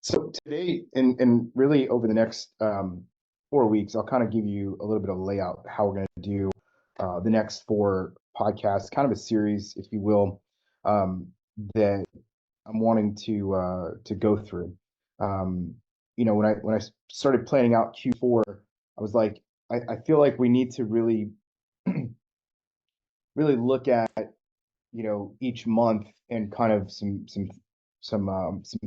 So today, and really over the next 4 weeks, I'll kind of give you a little bit of layout how we're going to do the next four podcasts, kind of a series, if you will, um, that I'm wanting to go through. Um, when I started planning out Q4, I was like, I feel like we need to really really look at each month and kind of some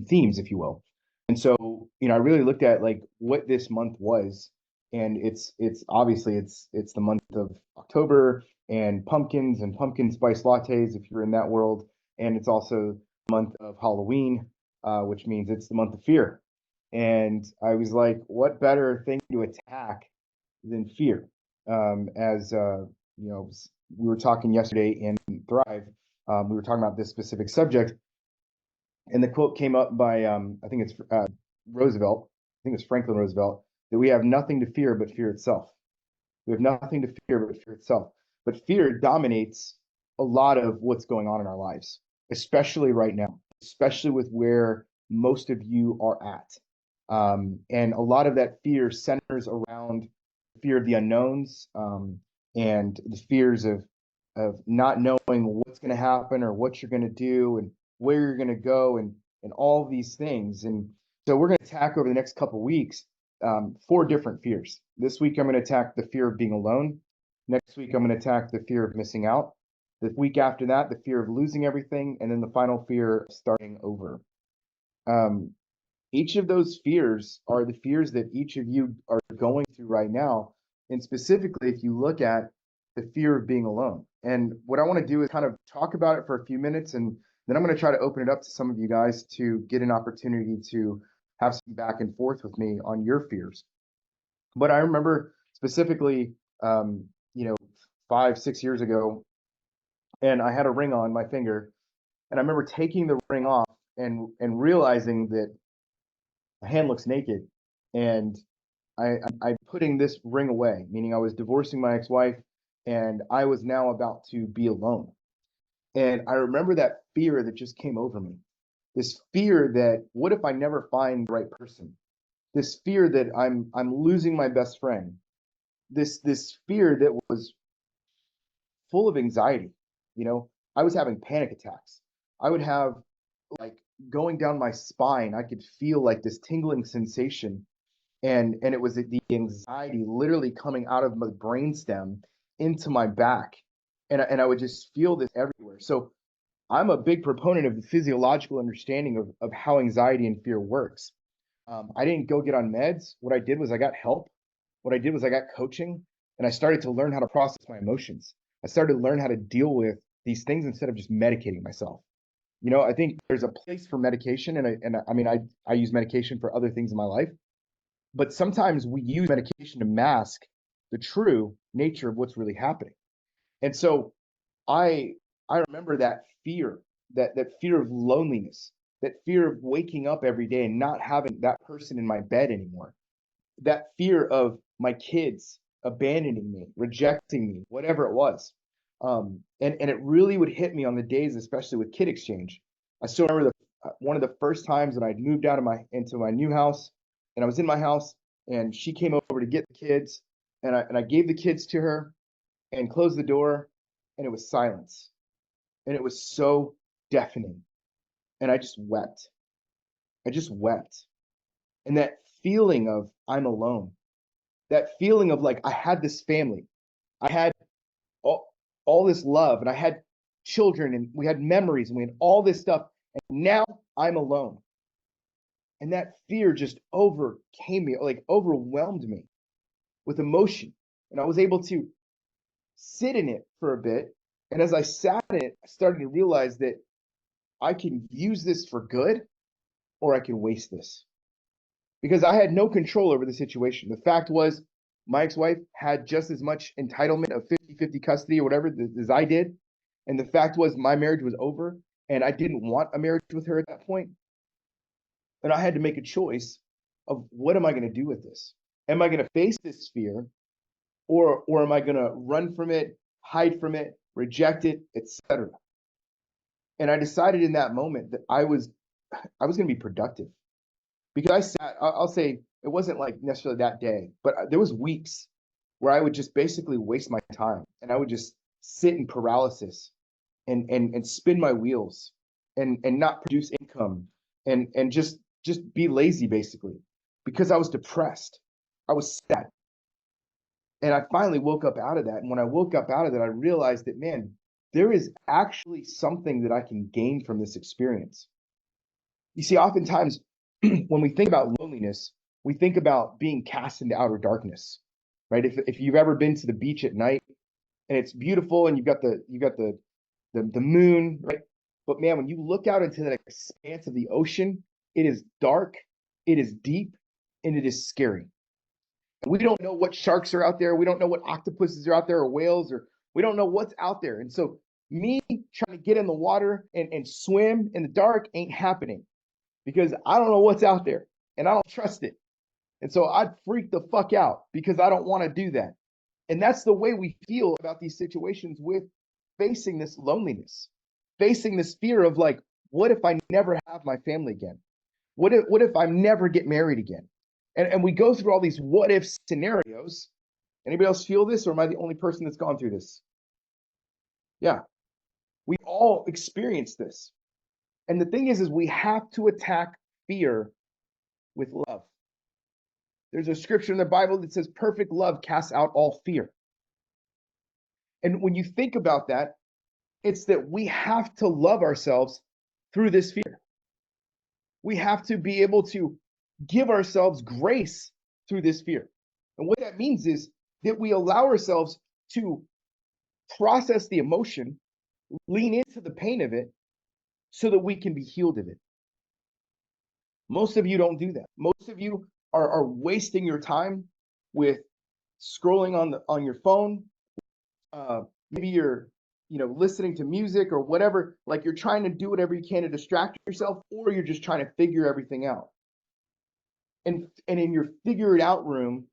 themes, if you will. And so, I really looked at like what this month was, and it's obviously it's the month of October and pumpkins and pumpkin spice lattes if you're in that world, and it's also the month of Halloween, which means it's the month of fear. And I was like, what better thing to attack than fear? As we were talking yesterday in Thrive. We were talking about this specific subject, and the quote came up by I think it's Roosevelt. I think it's Franklin Roosevelt, that we have nothing to fear but fear itself. We have nothing to fear but fear itself. But fear dominates a lot of what's going on in our lives, especially right now, especially with where most of you are at. And a lot of that fear centers around fear of the unknowns, and the fears of not knowing what's going to happen or what you're going to do and where you're going to go and all these things. And so we're going to attack over the next couple of weeks four different fears. This week, I'm going to attack the fear of being alone. Next week, I'm going to attack the fear of missing out. The week after that, the fear of losing everything. And then the final fear of starting over. Um, each of those fears are the fears that each of you are going through right now. And specifically, if you look at the fear of being alone. And what I want to do is kind of talk about it for a few minutes, and then I'm going to try to open it up to some of you guys to get an opportunity to have some back and forth with me on your fears. But I remember specifically, um, you know, 5, 6 years ago, and I had a ring on my finger, and I remember taking the ring off and realizing that my hand looks naked, and I'm putting this ring away, meaning I was divorcing my ex-wife, and I was now about to be alone. And I remember that fear that just came over me. This fear that what if I never find the right person? This fear that I'm losing my best friend. This fear that was full of anxiety. You know, I was having panic attacks. I would have like going down my spine. I could feel like this tingling sensation, and it was the anxiety literally coming out of my brainstem into my back, and I would just feel this everywhere. So I'm a big proponent of the physiological understanding of how anxiety and fear works. I didn't go get on meds. What I did was I got help. What I did was I got coaching, and I started to learn how to process my emotions. I started to learn how to deal with these things instead of just medicating myself. I think there's a place for medication, and I mean I use medication for other things in my life, but sometimes we use medication to mask the true nature of what's really happening. And so I I remember that fear, that fear of loneliness, that fear of waking up every day and not having that person in my bed anymore, that fear of my kids abandoning me, rejecting me, whatever it was. And it really would hit me on the days, especially with kid exchange. I still remember one of the first times that I'd moved out of my into my new house, and I was in my house, and she came over to get the kids, and I gave the kids to her and closed the door, and it was silence, and it was so deafening, and I just wept. I just wept, and that feeling of I'm alone, that feeling of like I had this family, I had all this love, and I had children, and we had memories, and we had all this stuff, and now I'm alone. And that fear just overcame me, like overwhelmed me with emotion. And I was able to sit in it for a bit. And as I sat in it, I started to realize that I can use this for good, or I can waste this, because I had no control over the situation. The fact was, my ex-wife had just as much entitlement of 50-50 custody or whatever as I did. And the fact was, my marriage was over, and I didn't want a marriage with her at that point. And I had to make a choice of what am I going to do with this? Am I going to face this fear, or am I going to run from it, hide from it, reject it, etc.? And I decided in that moment that I was going to be productive. because I sat, I'll say it wasn't like necessarily that day, but there was weeks where I would just basically waste my time and I would just sit in paralysis and spin my wheels and not produce income and just be lazy basically because I was depressed. I was sad. And I finally woke up out of that. And when I woke up out of that, I realized that, man, there is actually something that I can gain from this experience. You see, oftentimes when we think about loneliness, we think about being cast into outer darkness, right? If you've ever been to the beach at night and it's beautiful and you've got the moon, right? But man, when you look out into that expanse of the ocean, it is dark, it is deep, and it is scary. We don't know what sharks are out there. We don't know what octopuses are out there or whales, or we don't know what's out there. And so me trying to get in the water and swim in the dark ain't happening because I don't know what's out there and I don't trust it. And so I'd freak the fuck out because I don't want to do that. And that's the way we feel about these situations with facing this loneliness, facing this fear of like, what if I never have my family again? What if I never get married again? And we go through all these what if scenarios. Anybody else feel this, or am I the only person that's gone through this? Yeah, we all experience this. And the thing is we have to attack fear with love. There's a scripture in the Bible that says perfect love casts out all fear. And when you think about that, it's that we have to love ourselves through this fear. We have to be able to give ourselves grace through this fear. And what that means is that we allow ourselves to process the emotion, lean into the pain of it, so that we can be healed of it. Most of you don't do that. Most of you are wasting your time with scrolling on your phone. Maybe you're listening to music or whatever. Like you're trying to do whatever you can to distract yourself, or you're just trying to figure everything out. And in your figure it out room,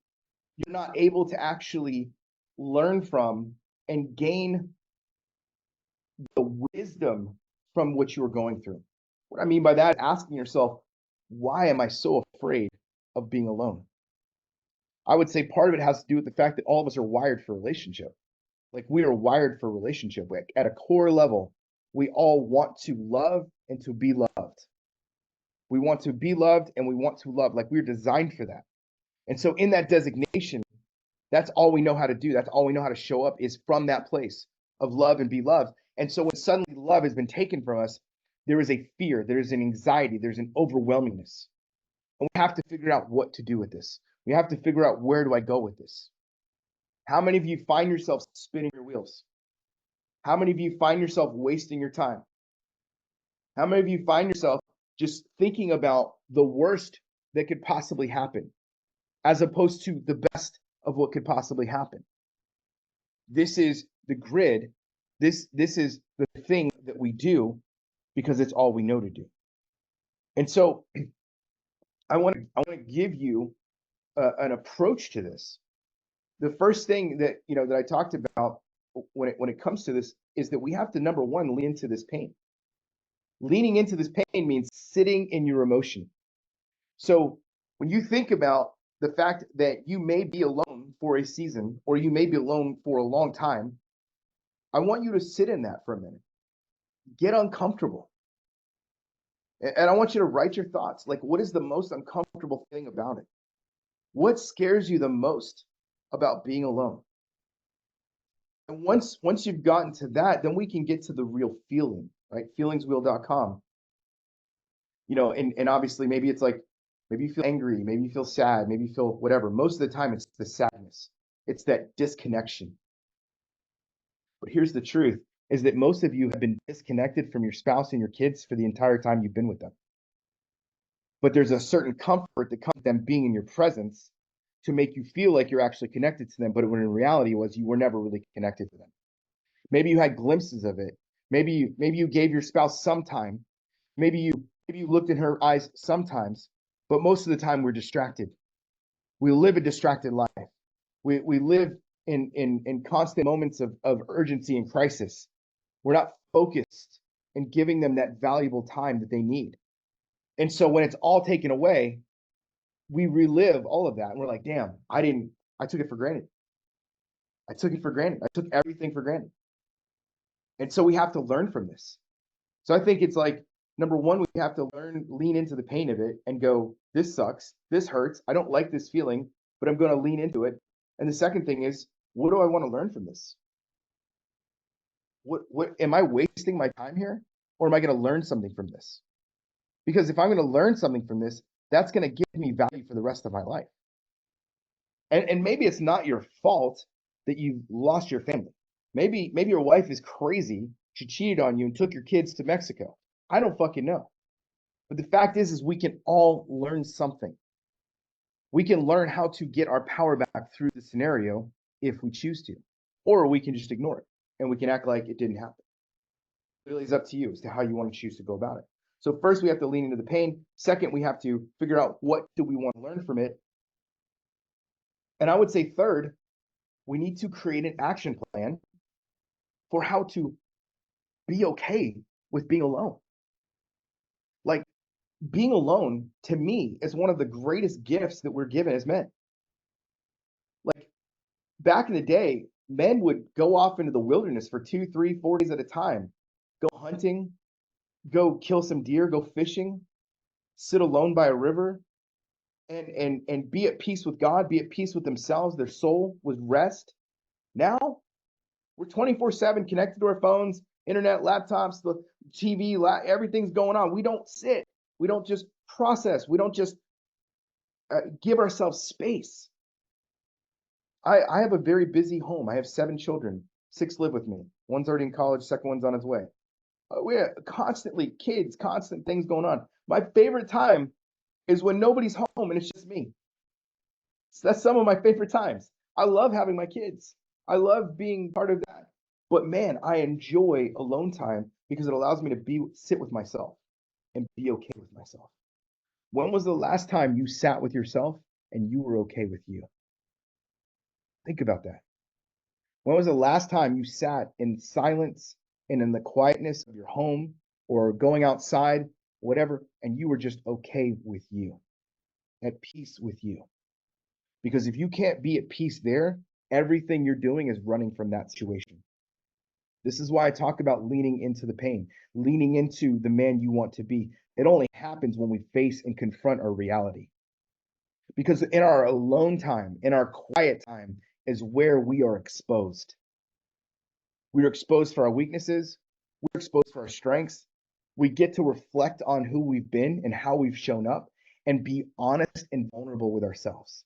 you're not able to actually learn from and gain the wisdom from what you are going through. What I mean by that, asking yourself, why am I so afraid of being alone? I would say part of it has to do with the fact that all of us are wired for relationship. Like we are wired for relationship. Like at a core level, we all want to love and to be loved. We want to be loved and we want to love. Like we're designed for that. And so in that designation, that's all we know how to do. That's all we know how to show up is from that place of love and be loved. And so when suddenly love has been taken from us, there is a fear, there's an anxiety, there's an overwhelmingness. And we have to figure out what to do with this. We have to figure out, where do I go with this? How many of you find yourself spinning your wheels? How many of you find yourself wasting your time? How many of you find yourself just thinking about the worst that could possibly happen as opposed to the best of what could possibly happen? This is the grid. This is the thing that we do because it's all we know to do. And so I want to give you an approach to this. The first thing that I talked about when it comes to this is that we have to, number one, lean into this pain. Leaning into this pain means sitting in your emotion. So when you think about the fact that you may be alone for a season or you may be alone for a long time, I want you to sit in that for a minute. Get uncomfortable. And I want you to write your thoughts. Like, what is the most uncomfortable thing about it? What scares you the most about being alone? And once you've gotten to that, then we can get to the real feeling, right? Feelingswheel.com. And obviously maybe it's like, maybe you feel angry, maybe you feel sad, maybe you feel whatever. Most of the time it's the sadness. It's that disconnection. But here's the truth, is that most of you have been disconnected from your spouse and your kids for the entire time you've been with them. But there's a certain comfort that comes with them being in your presence to make you feel like you're actually connected to them, but when in reality was you were never really connected to them. Maybe you had glimpses of it. Maybe you gave your spouse some time. Maybe you looked in her eyes sometimes, but most of the time we're distracted. We live a distracted life. We live in constant moments of urgency and crisis. We're not focused in giving them that valuable time that they need. And so when it's all taken away, we relive all of that and we're like, damn, I took it for granted. I took it for granted. I took everything for granted. And so we have to learn from this. So I think it's like, number one, we have to lean into the pain of it and go, this sucks. This hurts. I don't like this feeling, but I'm going to lean into it. And the second thing is, what do I want to learn from this? What am I wasting my time here? Or am I going to learn something from this? Because if I'm going to learn something from this, that's going to give me value for the rest of my life. And maybe it's not your fault that you lost your family. Maybe your wife is crazy. She cheated on you and took your kids to Mexico. I don't fucking know. But the fact is we can all learn something. We can learn how to get our power back through the scenario if we choose to, or we can just ignore it and we can act like it didn't happen. It really is up to you as to how you want to choose to go about it. So first, we have to lean into the pain. Second, we have to figure out what do we want to learn from it. And I would say third, we need to create an action plan for how to be okay with being alone. Like, being alone to me is one of the greatest gifts that we're given as men. Like, back in the day, men would go off into the wilderness for 2, 3, 4 days at a time, go hunting, go kill some deer, go fishing, sit alone by a river, and be at peace with God, be at peace with themselves. Their soul was rest. Now we're 24/7 connected to our phones, internet, laptops, the TV, everything's going on. We don't sit. We don't just process. We don't just give ourselves space. I have a very busy home. I have 7 children. 6 live with me. One's already in college. Second one's on his way. We have constantly kids, constant things going on. My favorite time is when nobody's home and it's just me. So that's some of my favorite times. I love having my kids. I love being part of that. But man, I enjoy alone time because it allows me to sit with myself and be okay with myself. When was the last time you sat with yourself and you were okay with you? Think about that. When was the last time you sat in silence and in the quietness of your home or going outside, whatever, and you were just okay with you, at peace with you? Because if you can't be at peace there, everything you're doing is running from that situation. This is why I talk about leaning into the pain, leaning into the man you want to be. It only happens when we face and confront our reality. Because in our alone time, in our quiet time, is where we are exposed. We are exposed for our weaknesses. We're exposed for our strengths. We get to reflect on who we've been and how we've shown up and be honest and vulnerable with ourselves.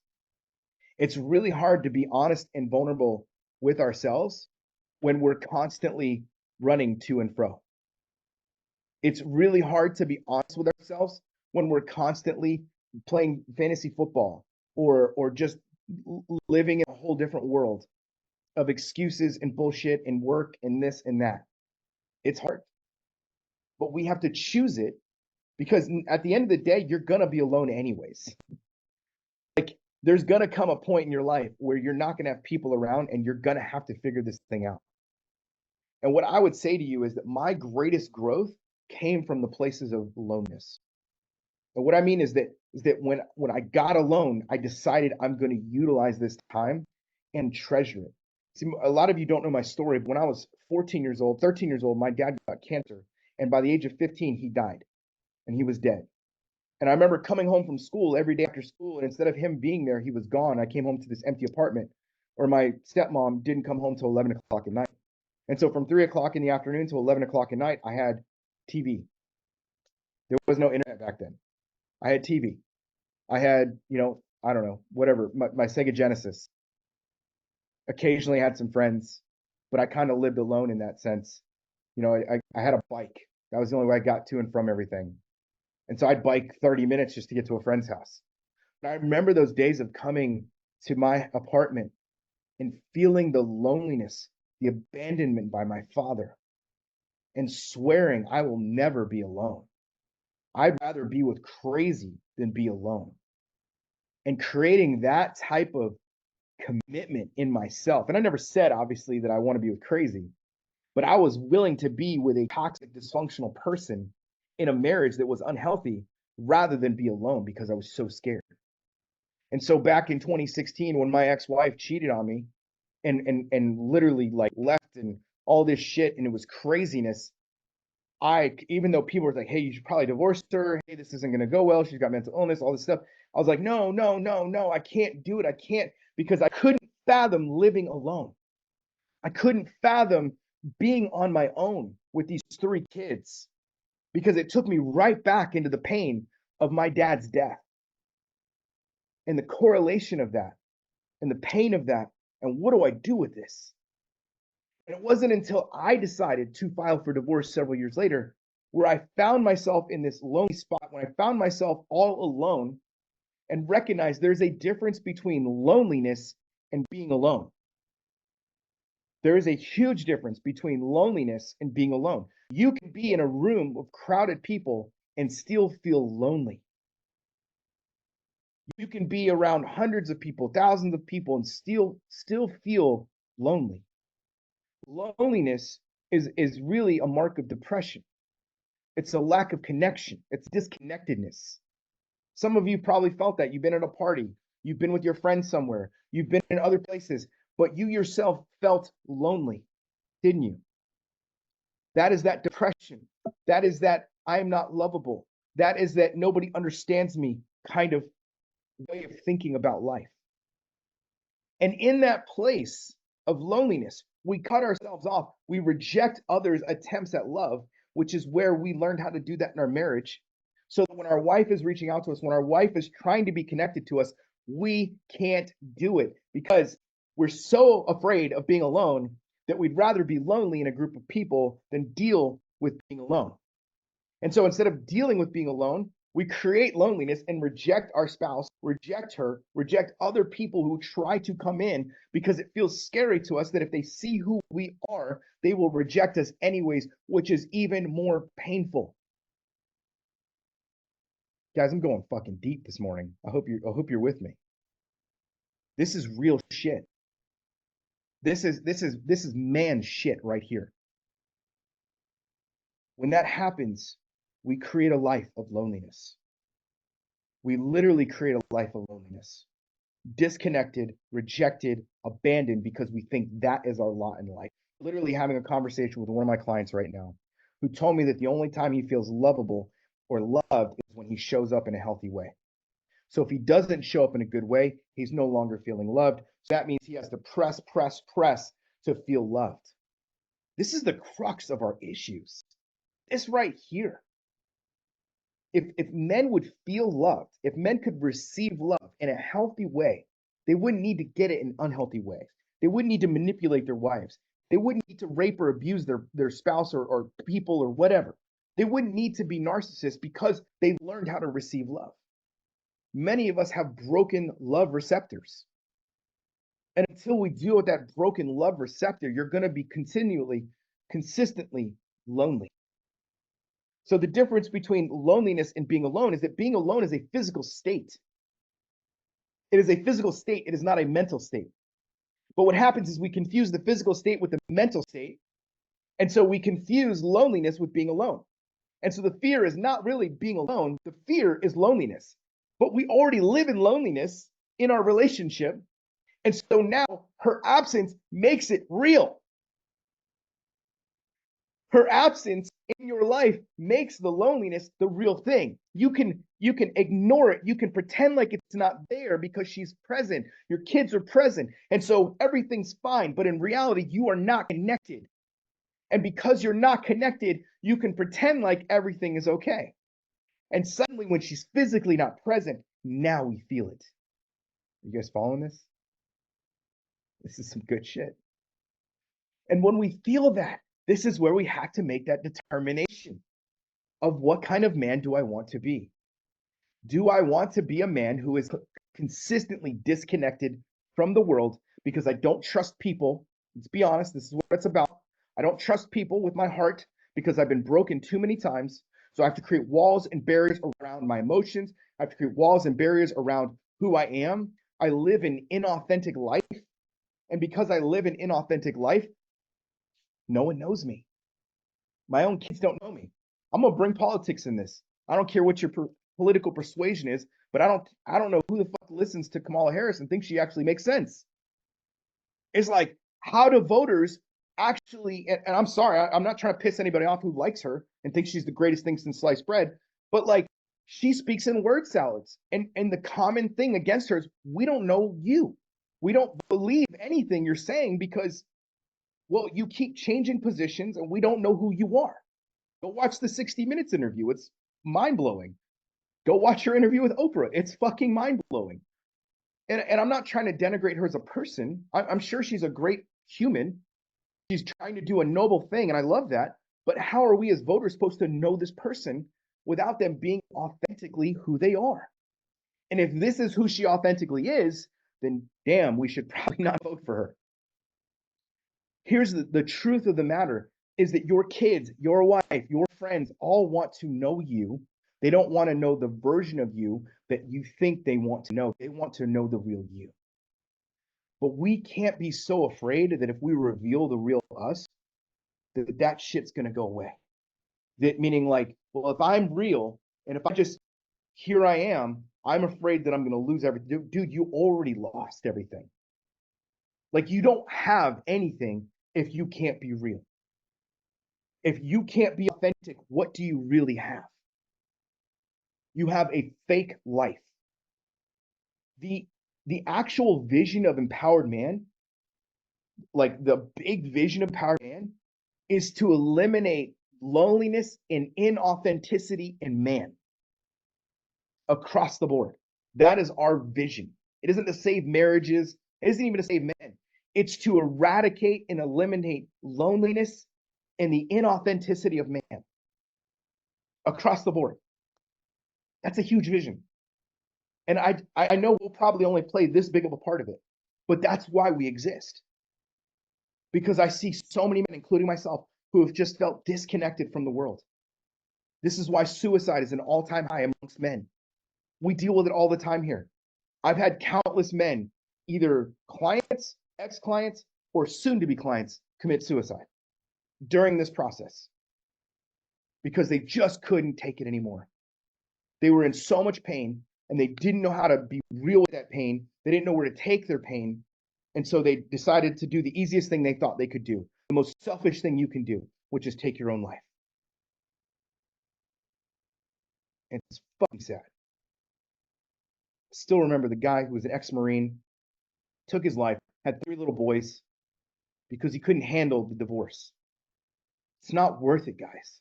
It's really hard to be honest and vulnerable with ourselves when we're constantly running to and fro. It's really hard to be honest with ourselves when we're constantly playing fantasy football or just living in a whole different world of excuses and bullshit and work and this and that. It's hard. But we have to choose it because at the end of the day, you're going to be alone anyways. Like, there's going to come a point in your life where you're not going to have people around and you're going to have to figure this thing out. And what I would say to you is that my greatest growth came from the places of aloneness. And what I mean is that when I got alone, I decided I'm going to utilize this time and treasure it. See, a lot of you don't know my story, but when I was 14 years old, 13 years old, my dad got cancer, and by the age of 15, he died, and he was dead. And I remember coming home from school every day after school, and instead of him being there, he was gone. I came home to this empty apartment, where my stepmom didn't come home till 11 o'clock at night. And so from 3 o'clock in the afternoon to 11 o'clock at night, I had TV. There was no internet back then. I had TV. I had, I don't know, whatever, my Sega Genesis. Occasionally had some friends, but I kind of lived alone in that sense. I had a bike. That was the only way I got to and from everything. And so I'd bike 30 minutes just to get to a friend's house. And I remember those days of coming to my apartment and feeling the loneliness, the abandonment by my father, and swearing I will never be alone. I'd rather be with crazy than be alone. And creating that type of commitment in myself. And I never said, obviously, that I want to be with crazy, but I was willing to be with a toxic, dysfunctional person in a marriage that was unhealthy rather than be alone because I was so scared. And so back in 2016, when my ex-wife cheated on me and literally like left and all this shit and it was craziness, I, even though people were like, hey, you should probably divorce her. Hey, this isn't going to go well. She's got mental illness, all this stuff. I was like, no, no, no, no, I can't do it. I can't, because I couldn't fathom living alone. I couldn't fathom being on my own with these three kids because it took me right back into the pain of my dad's death and the correlation of that and the pain of that. And what do I do with this? And it wasn't until I decided to file for divorce several years later where I found myself in this lonely spot, when I found myself all alone and recognized there's a difference between loneliness and being alone. There is a huge difference between loneliness and being alone. You can be in a room of crowded people and still feel lonely. You can be around hundreds of people, thousands of people, and still feel lonely. Loneliness is really a mark of depression. It's a lack of connection. It's disconnectedness. Some of you probably felt that. You've been at a party, you've been with your friends somewhere, you've been in other places, but you yourself felt lonely, didn't you? That is that depression. That is that I'm not lovable. That is that nobody understands me kind of way of thinking about life. And in that place of loneliness, we cut ourselves off. We reject others' attempts at love, which is where we learned how to do that in our marriage. So that when our wife is reaching out to us, when our wife is trying to be connected to us, we can't do it because we're so afraid of being alone that we'd rather be lonely in a group of people than deal with being alone. And so instead of dealing with being alone, we create loneliness and reject our spouse, reject her, reject other people who try to come in because it feels scary to us that if they see who we are, they will reject us anyways, which is even more painful. Guys, I'm going fucking deep this morning. I hope you're with me. This is real shit. This is man shit right here. When that happens, we create a life of loneliness. We literally create a life of loneliness. Disconnected, rejected, abandoned because we think that is our lot in life. Literally having a conversation with one of my clients right now who told me that the only time he feels lovable or loved is when he shows up in a healthy way. So if he doesn't show up in a good way, he's no longer feeling loved. So that means he has to press to feel loved. This is the crux of our issues. This right here. If men would feel loved, if men could receive love in a healthy way, they wouldn't need to get it in unhealthy ways. They wouldn't need to manipulate their wives. They wouldn't need to rape or abuse their spouse or people or whatever. They wouldn't need to be narcissists because they learned how to receive love. Many of us have broken love receptors. And until we deal with that broken love receptor, you're going to be consistently lonely. So the difference between loneliness and being alone is that being alone is a physical state. It is a physical state. It is not a mental state. But what happens is we confuse the physical state with the mental state. And so we confuse loneliness with being alone. And so the fear is not really being alone. The fear is loneliness. But we already live in loneliness in our relationship. And so now her absence makes it real. Her absence in your life makes the loneliness the real thing. You can ignore it. You can pretend like it's not there because she's present. Your kids are present. And so everything's fine. But in reality, you are not connected. And because you're not connected, you can pretend like everything is okay. And suddenly when she's physically not present, now we feel it. You guys following this? This is some good shit. And when we feel that, this is where we have to make that determination of what kind of man do I want to be? Do I want to be a man who is consistently disconnected from the world because I don't trust people? Let's be honest, this is what it's about. I don't trust people with my heart because I've been broken too many times. So I have to create walls and barriers around my emotions. I have to create walls and barriers around who I am. I live an inauthentic life. And because I live an inauthentic life, no one knows me. My own kids don't know me. I'm going to bring politics in this. I don't care what your political persuasion is, but I don't know who the fuck listens to Kamala Harris and thinks she actually makes sense. It's like, how do voters actually, and I'm sorry, I'm not trying to piss anybody off who likes her and thinks she's the greatest thing since sliced bread, but like, she speaks in word salads. And the common thing against her is, we don't know you. We don't believe anything you're saying because, well, you keep changing positions and we don't know who you are. Go watch the 60 Minutes interview. It's mind blowing. Go watch her interview with Oprah. It's fucking mind blowing. And I'm not trying to denigrate her as a person. I'm sure she's a great human. She's trying to do a noble thing, and I love that. But how are we as voters supposed to know this person without them being authentically who they are? And if this is who she authentically is, then damn, we should probably not vote for her. Here's the truth of the matter is that your kids, your wife, your friends all want to know you. They don't want to know the version of you that you think they want to know. They want to know the real you. But we can't be so afraid that if we reveal the real us, that shit's going to go away. That meaning like, well, if I'm real and if I just, here I am, I'm afraid that I'm going to lose everything. Dude, you already lost everything. Like, you don't have anything if you can't be real. If you can't be authentic, what do you really have? You have a fake life. The actual vision of empowered man, like the big vision of empowered man, is to eliminate loneliness and inauthenticity in man across the board. That is our vision. It isn't to save marriages. It isn't even to save men. It's to eradicate and eliminate loneliness and the inauthenticity of man across the board. That's a huge vision. And I know we'll probably only play this big of a part of it, but that's why we exist. Because I see so many men, including myself, who have just felt disconnected from the world. This is why suicide is an all-time high amongst men. We deal with it all the time here. I've had countless men, either clients, ex-clients, or soon-to-be clients, commit suicide during this process because they just couldn't take it anymore. They were in so much pain and they didn't know how to be real with that pain. They didn't know where to take their pain. And so they decided to do the easiest thing they thought they could do, the most selfish thing you can do, which is take your own life. And it's fucking sad. I still remember the guy who was an ex-Marine, took his life, had 3 little boys because he couldn't handle the divorce. It's not worth it, guys.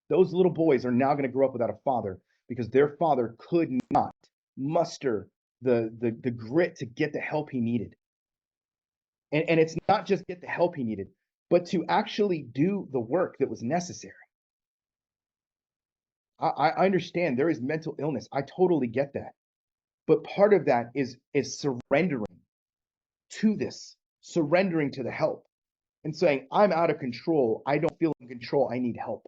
Those little boys are now going to grow up without a father because their father could not muster the grit to get the help he needed. And it's not just get the help he needed, but to actually do the work that was necessary. I understand there is mental illness. I totally get that. But part of that is surrendering to this, surrendering to the help and saying, I'm out of control. I don't feel in control. I need help.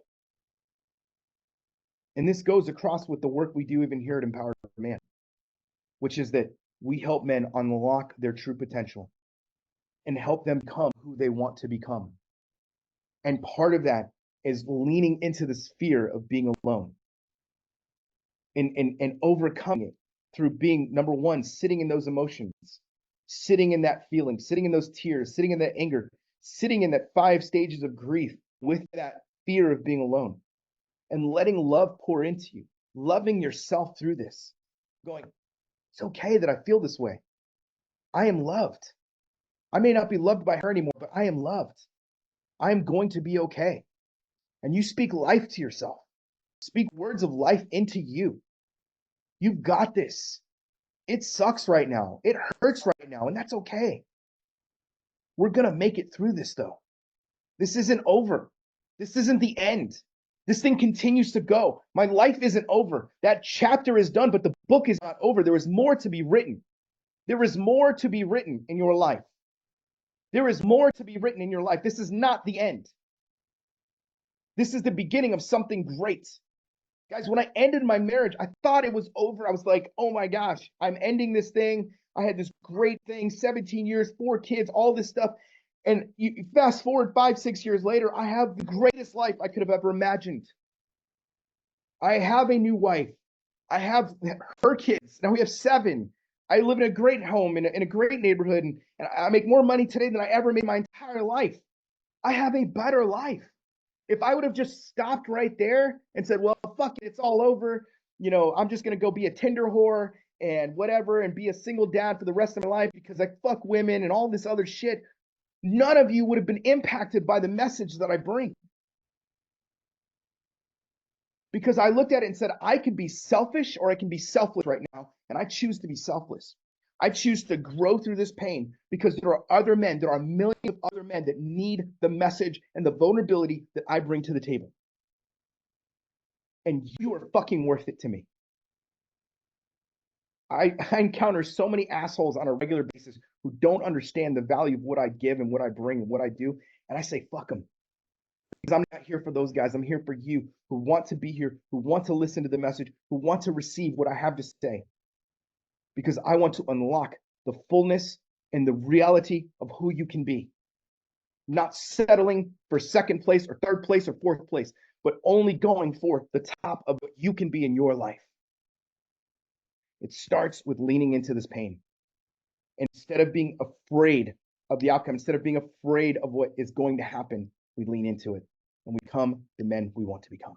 And this goes across with the work we do even here at Empowered Man, which is that we help men unlock their true potential and help them become who they want to become. And part of that is leaning into this fear of being alone and overcoming it through being, number one, sitting in those emotions, sitting in that feeling, sitting in those tears, sitting in that anger, sitting in that 5 stages of grief with that fear of being alone and letting love pour into you, loving yourself through this, going, it's okay that I feel this way. I am loved. I may not be loved by her anymore, but I am loved. I am going to be okay. And you speak life to yourself. Speak words of life into you. You've got this. It sucks right now. It hurts right now, and that's okay. We're going to make it through this, though. This isn't over. This isn't the end. This thing continues to go. My life isn't over. That chapter is done, but the book is not over. There is more to be written. There is more to be written in your life. There is more to be written in your life. This is not the end. This is the beginning of something great. Guys, when I ended my marriage, I thought it was over. I was like, oh my gosh, I'm ending this thing. I had this great thing, 17 years, 4 kids, all this stuff. And you fast forward 5, 6 years later, I have the greatest life I could have ever imagined. I have a new wife. I have her kids. Now we have seven. I live in a great home in a great neighborhood, and I make more money today than I ever made my entire life. I have a better life. If I would have just stopped right there and said, well, fuck it, it's all over. I'm just going to go be a Tinder whore and whatever and be a single dad for the rest of my life because I fuck women and all this other shit. None of you would have been impacted by the message that I bring. Because I looked at it and said, I can be selfish or I can be selfless right now. And I choose to be selfless. I choose to grow through this pain because there are other men, there are millions of other men that need the message and the vulnerability that I bring to the table. And you are fucking worth it to me. I encounter so many assholes on a regular basis who don't understand the value of what I give and what I bring and what I do. And I say, fuck them. Because I'm not here for those guys. I'm here for you who want to be here, who want to listen to the message, who want to receive what I have to say. Because I want to unlock the fullness and the reality of who you can be. Not settling for second place or third place or fourth place, but only going for the top of what you can be in your life. It starts with leaning into this pain. Instead of being afraid of the outcome, instead of being afraid of what is going to happen, we lean into it and we become the men we want to become.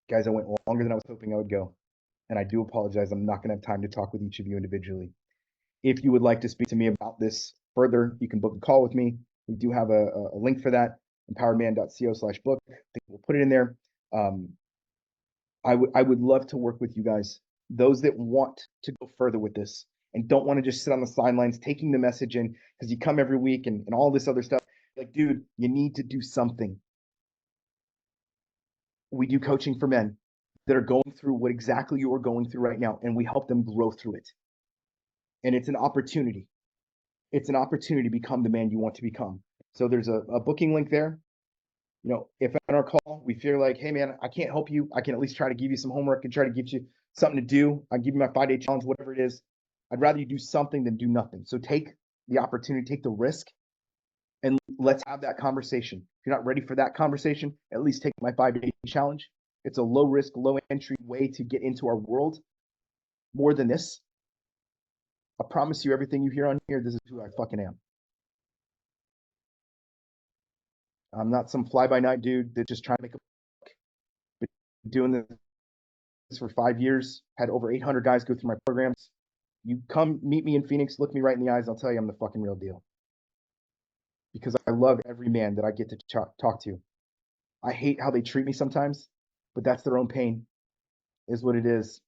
Guys, I went longer than I was hoping I would go. And I do apologize. I'm not going to have time to talk with each of you individually. If you would like to speak to me about this further, you can book a call with me. We do have a link for that, empowerman.co/book. I think we'll put it in there. I would love to work with you guys, those that want to go further with this and don't want to just sit on the sidelines taking the message in because you come every week and all this other stuff. Like, dude, you need to do something. We do coaching for men that are going through what exactly you are going through right now, and we help them grow through it. And it's an opportunity. It's an opportunity to become the man you want to become. So there's a booking link there. If on our call we feel like, hey man, I can't help you, I can at least try to give you some homework and try to give you something to do. I give you my 5-day challenge, whatever it is. I'd rather you do something than do nothing. So take the opportunity, take the risk, and let's have that conversation. If you're not ready for that conversation, at least take my 5-day challenge. It's a low risk, low entry way to get into our world. More than this, I promise you, everything you hear on here, this is who I fucking am. I'm not some fly-by-night dude that's just trying to make a buck. Been doing this for 5 years, had over 800 guys go through my programs. You come meet me in Phoenix, look me right in the eyes, I'll tell you I'm the fucking real deal. Because I love every man that I get to talk to. I hate how they treat me sometimes, but that's their own pain, is what it is.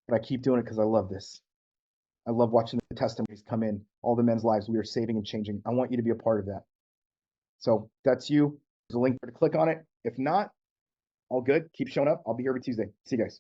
But I keep doing it because I love this. I love watching the testimonies come in, all the men's lives we are saving and changing. I want you to be a part of that. So that's you. There's a link to click on it. If not, all good. Keep showing up. I'll be here every Tuesday. See you guys.